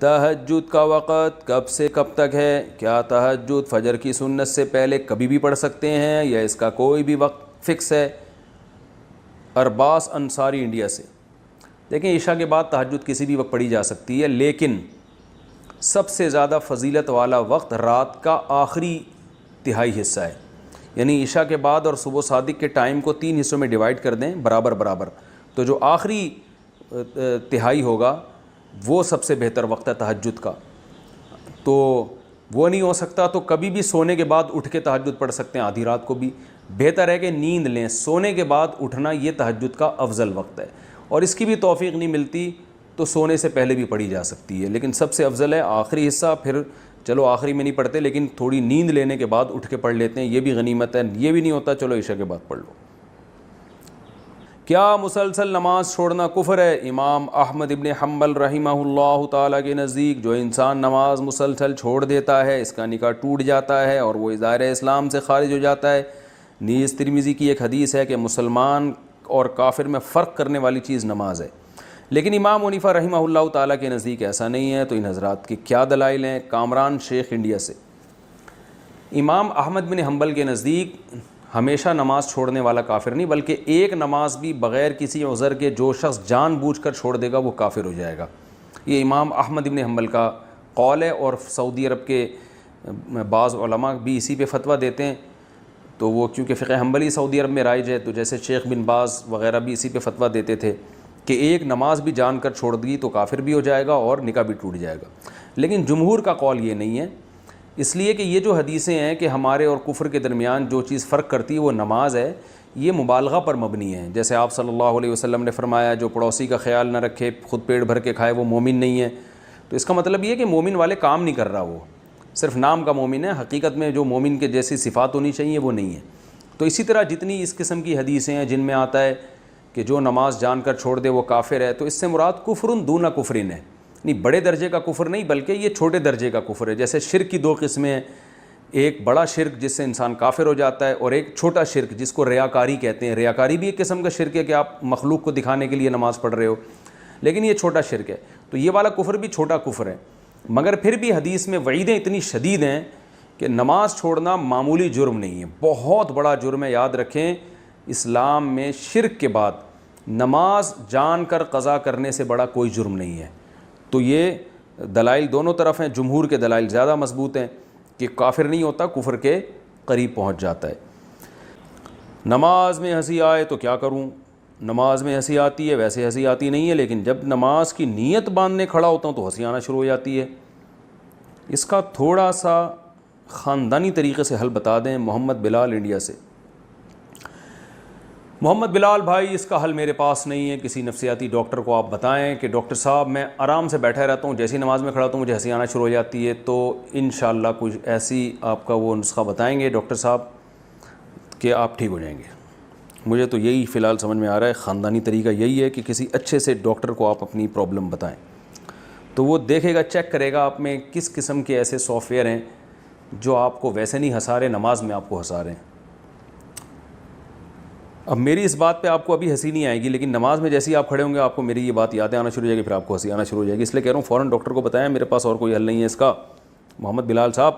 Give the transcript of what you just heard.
تہجد کا وقت کب سے کب تک ہے؟ کیا تہجد فجر کی سنت سے پہلے کبھی بھی پڑھ سکتے ہیں یا اس کا کوئی بھی وقت فکس ہے؟ ارباس انصاری انڈیا سے. دیکھیں عشاء کے بعد تہجد کسی بھی وقت پڑھی جا سکتی ہے، لیکن سب سے زیادہ فضیلت والا وقت رات کا آخری تہائی حصہ ہے. یعنی عشاء کے بعد اور صبح صادق کے ٹائم کو 3 حصوں میں ڈیوائڈ کر دیں برابر برابر، تو جو آخری تہائی ہوگا وہ سب سے بہتر وقت ہے تہجد کا. تو وہ نہیں ہو سکتا تو کبھی بھی سونے کے بعد اٹھ کے تہجد پڑھ سکتے ہیں، آدھی رات کو بھی. بہتر ہے کہ نیند لیں، سونے کے بعد اٹھنا یہ تہجد کا افضل وقت ہے. اور اس کی بھی توفیق نہیں ملتی تو سونے سے پہلے بھی پڑھی جا سکتی ہے، لیکن سب سے افضل ہے آخری حصہ. پھر چلو آخری میں نہیں پڑھتے لیکن تھوڑی نیند لینے کے بعد اٹھ کے پڑھ لیتے ہیں، یہ بھی غنیمت ہے. یہ بھی نہیں ہوتا چلو عشاء کے بعد پڑھ لو. کیا مسلسل نماز چھوڑنا کفر ہے؟ امام احمد ابن حنبل رحمہ اللہ تعالیٰ کے نزدیک جو انسان نماز مسلسل چھوڑ دیتا ہے اس کا نکاح ٹوٹ جاتا ہے اور وہ دائرۂ اسلام سے خارج ہو جاتا ہے. نیز ترمذی کی ایک حدیث ہے کہ مسلمان اور کافر میں فرق کرنے والی چیز نماز ہے، لیکن امام حنیفہ رحمہ اللہ تعالیٰ کے نزدیک ایسا نہیں ہے. تو ان حضرات کی کیا دلائل ہیں؟ کامران شیخ انڈیا سے. امام احمد بن حنبل کے نزدیک ہمیشہ نماز چھوڑنے والا کافر نہیں، بلکہ ایک نماز بھی بغیر کسی عذر کے جو شخص جان بوجھ کر چھوڑ دے گا وہ کافر ہو جائے گا. یہ امام احمد بن حنبل کا قول ہے، اور سعودی عرب کے بعض علماء بھی اسی پہ فتویٰ دیتے ہیں. تو وہ کیونکہ فقہ حنبلی سعودی عرب میں رائج ہے، تو جیسے شیخ بن باز وغیرہ بھی اسی پہ فتویٰ دیتے تھے کہ ایک نماز بھی جان کر چھوڑ دی تو کافر بھی ہو جائے گا اور نکاح بھی ٹوٹ جائے گا. لیکن جمہور کا قول یہ نہیں ہے، اس لیے کہ یہ جو حدیثیں ہیں کہ ہمارے اور کفر کے درمیان جو چیز فرق کرتی ہے وہ نماز ہے، یہ مبالغہ پر مبنی ہے. جیسے آپ صلی اللہ علیہ وسلم نے فرمایا جو پڑوسی کا خیال نہ رکھے خود پیٹ بھر کے کھائے وہ مومن نہیں ہے. تو اس کا مطلب یہ ہے کہ مومن والے کام نہیں کر رہا، وہ صرف نام کا مومن ہے، حقیقت میں جو مومن کے جیسی صفات ہونی چاہیے وہ نہیں ہے. تو اسی طرح جتنی اس قسم کی حدیثیں ہیں جن میں آتا ہے کہ جو نماز جان کر چھوڑ دے وہ کافر ہے، تو اس سے مراد کفر دون کفرن ہے، نہیں بڑے درجے کا کفر نہیں بلکہ یہ چھوٹے درجے کا کفر ہے. جیسے شرک کی 2 قسمیں ہیں، ایک بڑا شرک جس سے انسان کافر ہو جاتا ہے اور ایک چھوٹا شرک جس کو ریاکاری کہتے ہیں. ریاکاری بھی ایک قسم کا شرک ہے کہ آپ مخلوق کو دکھانے کے لیے نماز پڑھ رہے ہو، لیکن یہ چھوٹا شرک ہے. تو یہ والا کفر بھی چھوٹا کفر ہے، مگر پھر بھی حدیث میں وعیدیں اتنی شدید ہیں کہ نماز چھوڑنا معمولی جرم نہیں ہے، بہت بڑا جرم ہے. یاد رکھیں اسلام میں شرک کے بعد نماز جان کر قضا کرنے سے بڑا کوئی جرم نہیں ہے. تو یہ دلائل دونوں طرف ہیں، جمہور کے دلائل زیادہ مضبوط ہیں کہ کافر نہیں ہوتا، کفر کے قریب پہنچ جاتا ہے. نماز میں ہنسی آئے تو کیا کروں؟ نماز میں ہنسی آتی ہے، ویسے ہنسی آتی نہیں ہے، لیکن جب نماز کی نیت باندھنے کھڑا ہوتا ہوں تو ہنسی آنا شروع ہو جاتی ہے. اس کا تھوڑا سا خاندانی طریقے سے حل بتا دیں. محمد بلال انڈیا سے. محمد بلال بھائی اس کا حل میرے پاس نہیں ہے، کسی نفسیاتی ڈاکٹر کو آپ بتائیں کہ ڈاکٹر صاحب میں آرام سے بیٹھا رہتا ہوں، جیسی نماز میں کھڑا ہوتا ہوں مجھے ہنسی آنا شروع ہو جاتی ہے. تو انشاءاللہ کچھ ایسی آپ کا وہ نسخہ بتائیں گے ڈاکٹر صاحب کہ آپ ٹھیک ہو جائیں گے. مجھے تو یہی فی الحال سمجھ میں آ رہا ہے، خاندانی طریقہ یہی ہے کہ کسی اچھے سے ڈاکٹر کو آپ اپنی پرابلم بتائیں تو وہ دیکھے گا، چیک کرے گا آپ میں کس قسم کے ایسے سافٹ ویئر ہیں جو آپ کو ویسے نہیں ہنسا رہے، نماز میں آپ کو ہنسا رہے ہیں. اب میری اس بات پہ آپ کو ابھی ہنسی نہیں آئے گی، لیکن نماز میں جیسے ہی آپ کھڑے ہوں گے آپ کو میری یہ بات یادیں آنا شروع ہو جائے گی، پھر آپ کو ہنسی آنا شروع ہو جائے گی. اس لیے کہہ رہا ہوں فوراً ڈاکٹر کو بتائیں، میرے پاس اور کوئی حل نہیں ہے اس کا. محمد بلال صاحب